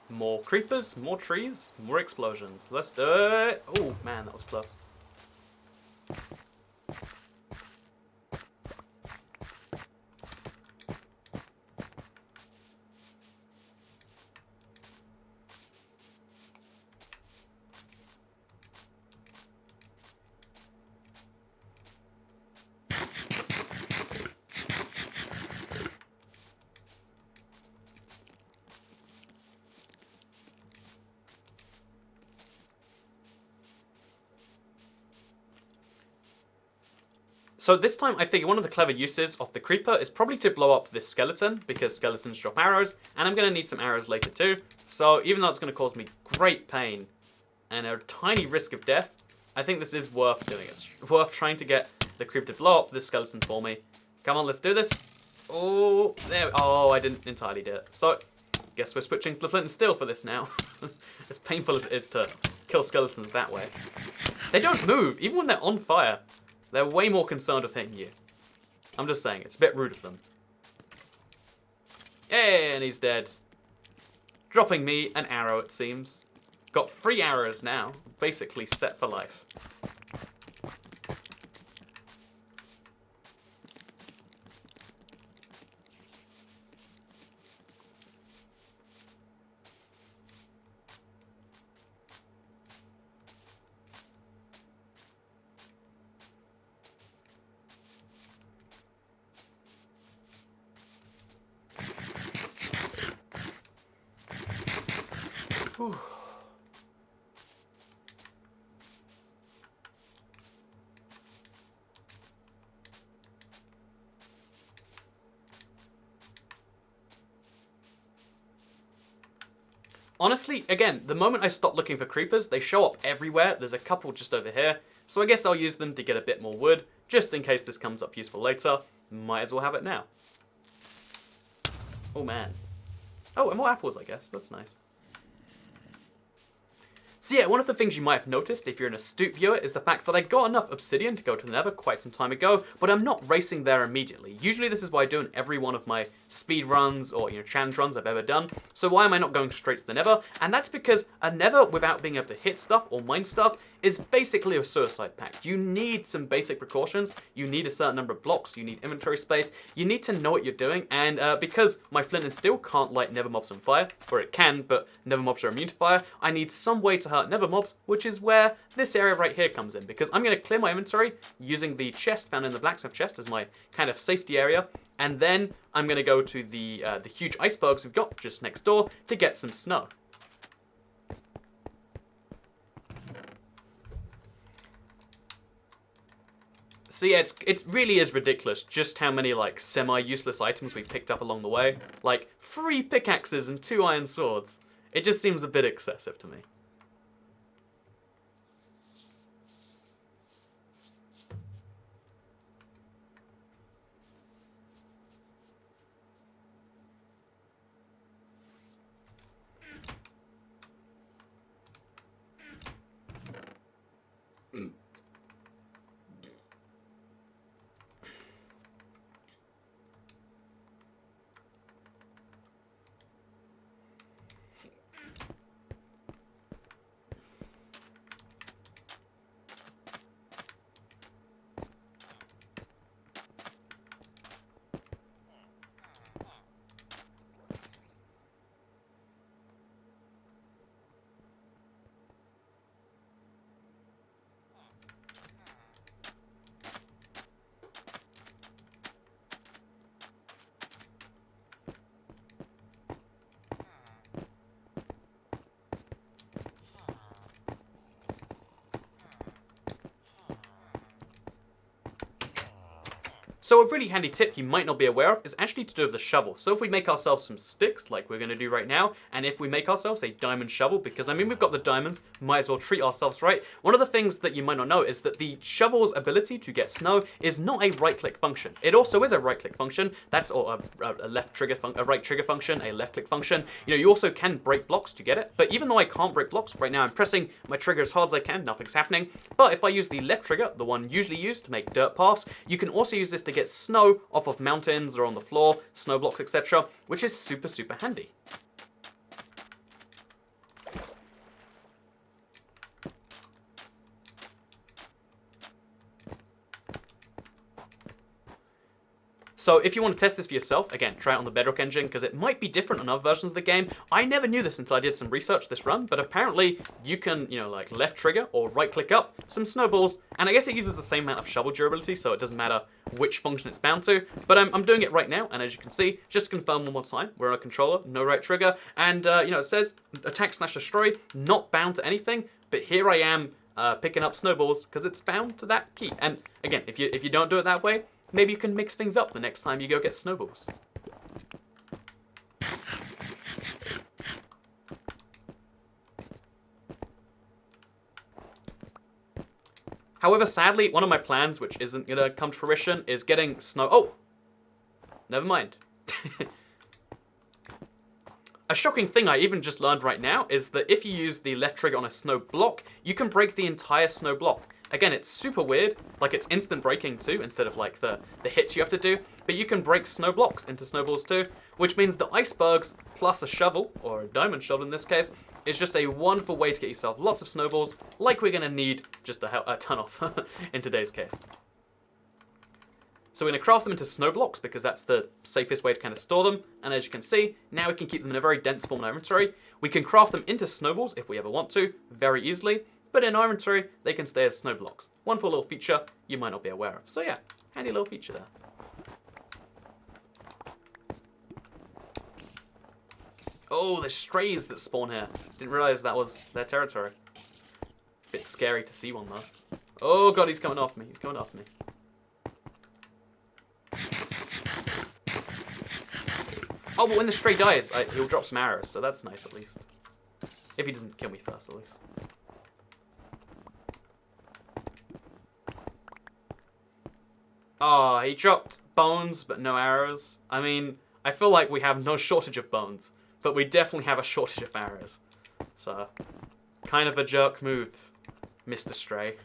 More creepers, more trees, more explosions. Let's do it. Oh, man, that was close. So this time, I think one of the clever uses of the creeper is probably to blow up this skeleton, because skeletons drop arrows, and I'm going to need some arrows later too. So even though it's going to cause me great pain and a tiny risk of death, I think this is worth doing. It's worth trying to get the creeper to blow up this skeleton for me. Come on, let's do this. Oh, there. Oh, I didn't entirely do it. So, guess we're switching to the flint and steel for this now. As painful as it is to kill skeletons that way. They don't move, even when they're on fire. They're way more concerned with hitting you. I'm just saying, it's a bit rude of them. Yeah, and he's dead. Dropping me an arrow, it seems. Got 3 arrows now, basically set for life. Whew. Honestly, again, the moment I stop looking for creepers, they show up everywhere. There's a couple just over here. So I guess I'll use them to get a bit more wood, just in case this comes up useful later. Might as well have it now. Oh, man. Oh, and more apples, I guess. That's nice. So yeah, one of the things you might have noticed if you're an astute viewer is the fact that I got enough obsidian to go to the Nether quite some time ago, but I'm not racing there immediately. Usually this is what I do in every one of my speed runs or, challenge runs I've ever done. So why am I not going straight to the Nether? And that's because a Nether without being able to hit stuff or mine stuff is basically a suicide pact. You need some basic precautions. You need a certain number of blocks. You need inventory space. You need to know what you're doing. And because my flint and steel can't light Nether mobs on fire, or it can, but Nether mobs are immune to fire, I need some way to hurt Nether mobs, which is where this area right here comes in. Because I'm going to clear my inventory using the chest found in the blacksmith chest as my kind of safety area. And then I'm going to go to the huge icebergs we've got just next door to get some snow. So yeah, it really is ridiculous just how many like semi-useless items we picked up along the way. Like 3 pickaxes and 2 iron swords. It just seems a bit excessive to me. So a really handy tip you might not be aware of is actually to do with the shovel. So if we make ourselves some sticks, like we're going to do right now, and if we make ourselves a diamond shovel, because I mean we've got the diamonds, might as well treat ourselves right. One of the things that you might not know is that the shovel's ability to get snow is not a right-click function. It also is a right-click function. That's or a left trigger a right trigger function, a left-click function. You know, you also can break blocks to get it. But even though I can't break blocks right now, I'm pressing my trigger as hard as I can. Nothing's happening. But if I use the left trigger, the one usually used to make dirt paths, you can also use this to get snow off of mountains or on the floor, snow blocks, etc., which is super, super handy. So if you want to test this for yourself, again, try it on the Bedrock engine, because it might be different on other versions of the game. I never knew this until I did some research this run, but apparently you can, you know, like left trigger or right click up some snowballs, and I guess it uses the same amount of shovel durability, so it doesn't matter which function it's bound to. But I'm doing it right now, and as you can see, just to confirm one more time, we're on a controller, no right trigger, and you know, it says attack/destroy, not bound to anything, but here I am picking up snowballs because it's bound to that key. And again, if you don't do it that way, maybe you can mix things up the next time you go get snowballs. However, sadly, one of my plans, which isn't going to come to fruition, is getting snow... Oh! Never mind. A shocking thing I even just learned right now is that if you use the left trigger on a snow block, you can break the entire snow block. Again, it's super weird, like it's instant breaking too, instead of like the hits you have to do, but you can break snow blocks into snowballs too, which means the icebergs plus a shovel, or a diamond shovel in this case, is just a wonderful way to get yourself lots of snowballs, like we're going to need just a ton of in today's case. So we're going to craft them into snow blocks because that's the safest way to kind of store them, and as you can see, now we can keep them in a very dense form in our inventory. We can craft them into snowballs if we ever want to, very easily, but in our inventory, they can stay as snow blocks. Wonderful little feature you might not be aware of. So yeah, handy little feature there. Oh, there's strays that spawn here. Didn't realize that was their territory. Bit scary to see one though. Oh god, he's coming after me. He's coming after me. Oh, but when the stray dies, he'll drop some arrows, so that's nice at least. If he doesn't kill me first, at least. Oh, he dropped bones, but no arrows. I mean, I feel like we have no shortage of bones, but we definitely have a shortage of arrows. So, kind of a jerk move, Mr. Stray.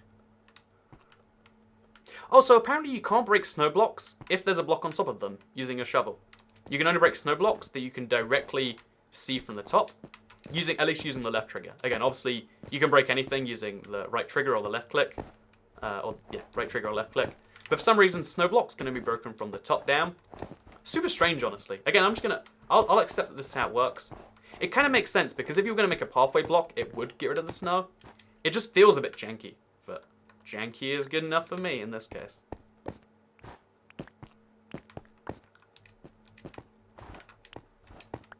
Also, apparently you can't break snow blocks if there's a block on top of them using a shovel. You can only break snow blocks that you can directly see from the top, at least using the left trigger. Again, obviously, you can break anything using the right trigger or the left click. Right trigger or left click. But for some reason, snow blocks can only be broken from the top down. Super strange, honestly. Again, I'll accept that this is how it works. It kind of makes sense, because if you were going to make a pathway block, it would get rid of the snow. It just feels a bit janky, but janky is good enough for me in this case.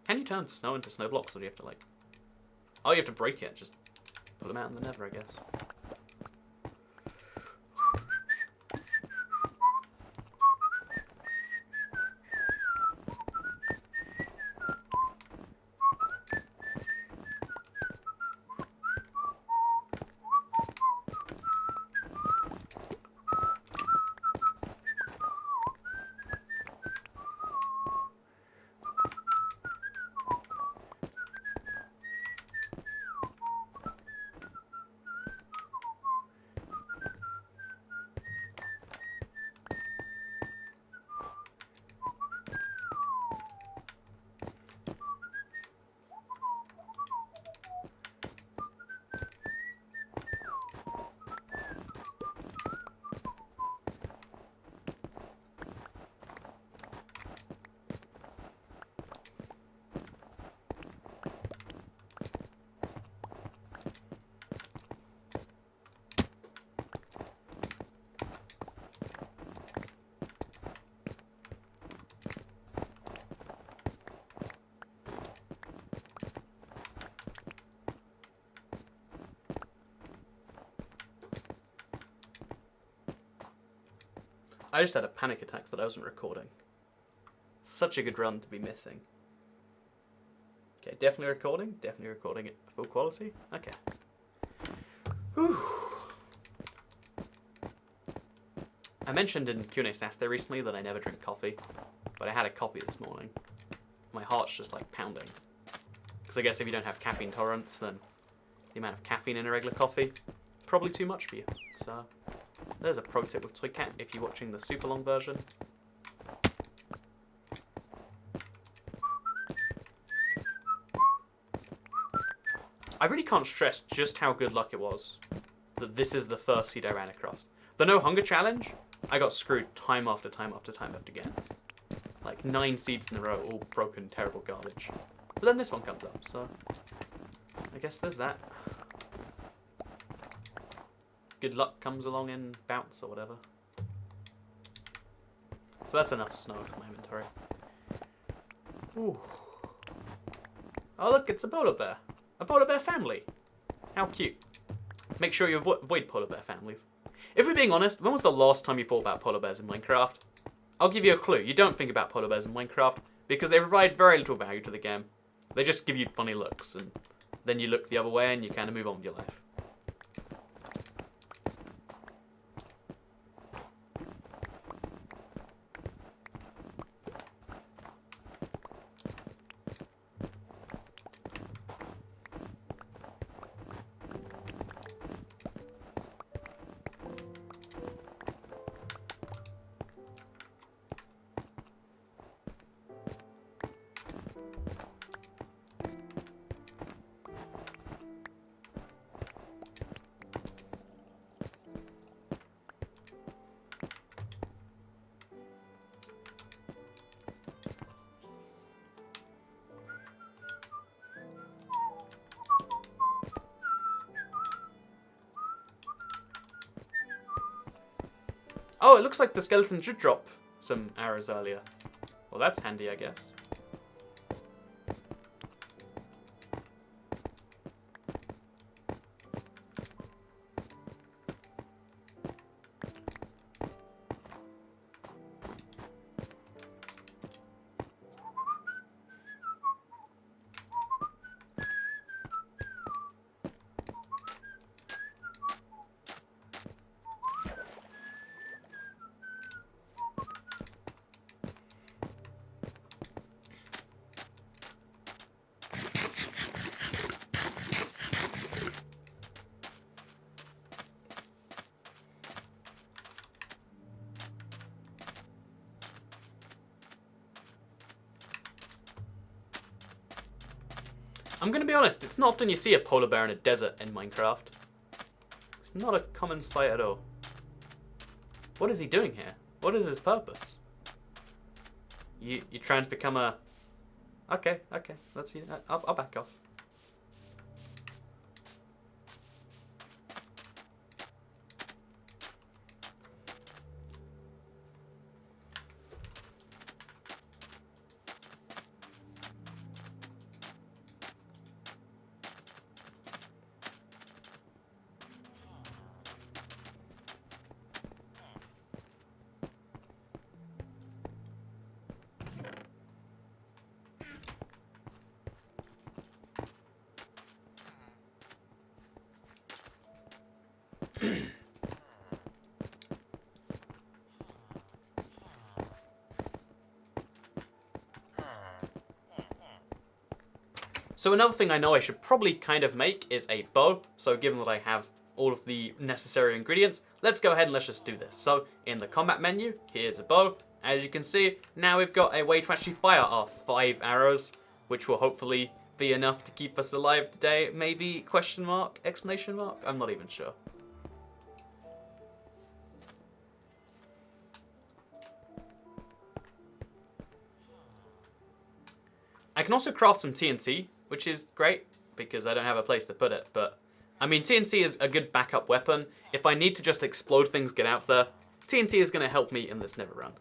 Can you turn snow into snow blocks, or do you have to like... Oh, you have to break it, just put them out in the nether, I guess. I just had a panic attack that I wasn't recording. Such a good run to be missing. Okay, definitely recording. Definitely recording at full quality. Okay. Whew. I mentioned in Q&A Saturday recently that I never drink coffee, but I had a coffee this morning. My heart's just like pounding. Because I guess if you don't have caffeine tolerance, then the amount of caffeine in a regular coffee, probably too much for you. So there's a pro tip with Toycat if you're watching the super long version. I really can't stress just how good luck it was that this is the first seed I ran across. The No Hunger Challenge, I got screwed time after time after time after again. Like 9 seeds in a row, all broken, terrible garbage. But then this one comes up, so I guess there's that. Good luck comes along in bouts or whatever. So that's enough snow for my inventory. Ooh. Oh look, it's a polar bear. A polar bear family. How cute. Make sure you avoid polar bear families. If we're being honest, when was the last time you thought about polar bears in Minecraft? I'll give you a clue. You don't think about polar bears in Minecraft because they provide very little value to the game. They just give you funny looks and then you look the other way and you kind of move on with your life. Oh, it looks like the skeleton should drop some arrows earlier. Well, that's handy, I guess. I'm gonna be honest, it's not often you see a polar bear in a desert in Minecraft. It's not a common sight at all. What is he doing here? What is his purpose? You trying to become a... Okay, let's see. I'll back off. So another thing I know I should probably kind of make is a bow. So given that I have all of the necessary ingredients, let's go ahead and let's just do this. So in the combat menu, here's a bow. As you can see, now we've got a way to actually fire our 5 arrows, which will hopefully be enough to keep us alive today. Maybe question mark, exclamation mark? I'm not even sure. I can also craft some TNT, which is great because I don't have a place to put it. But I mean, TNT is a good backup weapon. If I need to just explode things, get out there, TNT is going to help me in this never run.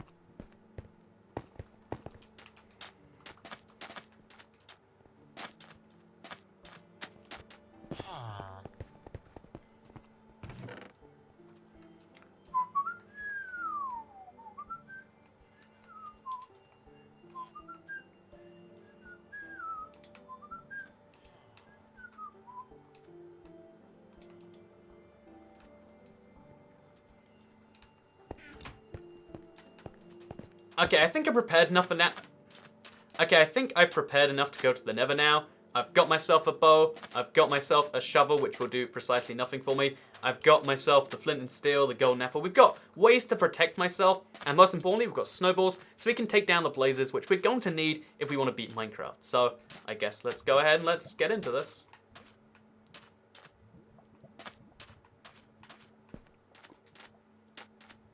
Okay, I think I'm prepared enough for now. Okay, I think I've prepared enough to go to the Nether now. I've got myself a bow. I've got myself a shovel, which will do precisely nothing for me. I've got myself the flint and steel, the golden apple. We've got ways to protect myself. And most importantly, we've got snowballs, so we can take down the blazes, which we're going to need if we want to beat Minecraft. So, I guess let's go ahead and let's get into this.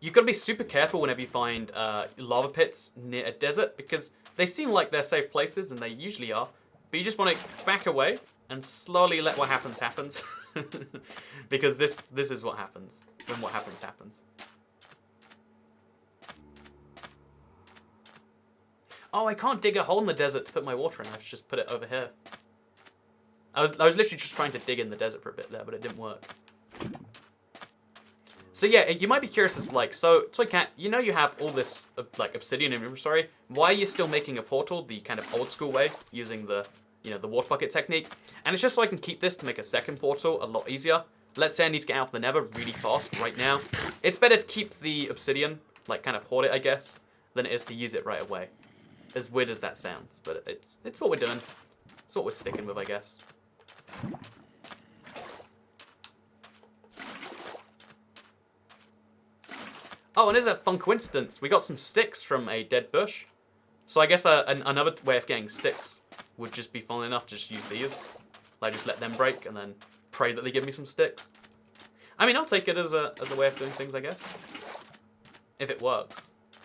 You've got to be super careful whenever you find lava pits near a desert, because they seem like they're safe places, and they usually are. But you just want to back away and slowly let what happens happens. Because this is what happens when what happens happens. Oh, I can't dig a hole in the desert to put my water in. I should just put it over here. I was literally just trying to dig in the desert for a bit there, but it didn't work. So yeah, you might be curious as like, so Toycat, you know you have all this like obsidian inventory. Why are you still making a portal the kind of old school way, using the the water bucket technique? And it's just so I can keep this to make a second portal a lot easier. Let's say I need to get out of the Nether really fast right now. It's better to keep the obsidian, like kind of hoard it, I guess, than it is to use it right away. As weird as that sounds, but it's what we're doing. It's what we're sticking with, I guess. Oh, and as a fun coincidence, we got some sticks from a dead bush. So I guess another way of getting sticks would just be fun enough to just use these. Like, just let them break and then pray that they give me some sticks. I mean, I'll take it as a way of doing things, I guess. If it works.